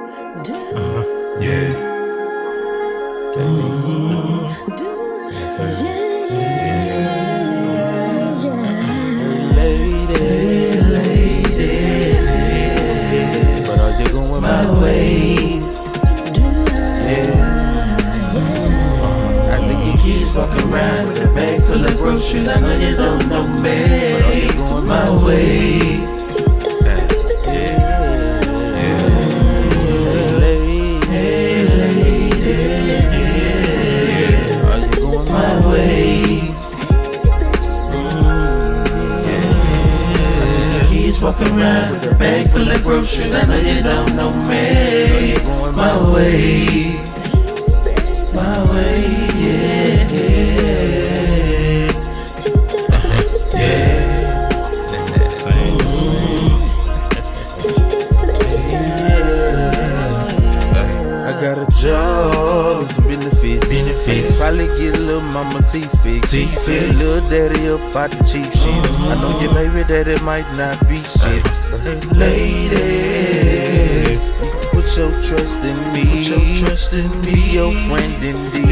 Yeah. Yes, sir. But are you going my way? I think your kids walking around with a bag full of groceries. I know you don't know me, but are you going my way? Are you going my way? I see your kids walking around with a bag full of groceries. I know you don't know me. Are you going my way? My way, I got a job, some benefits. Probably get a little mama teeth fixed. Fill little daddy up out the cheap shit. I know your baby daddy might not be shit, but hey lady, put your trust in me. Be your friend indeed.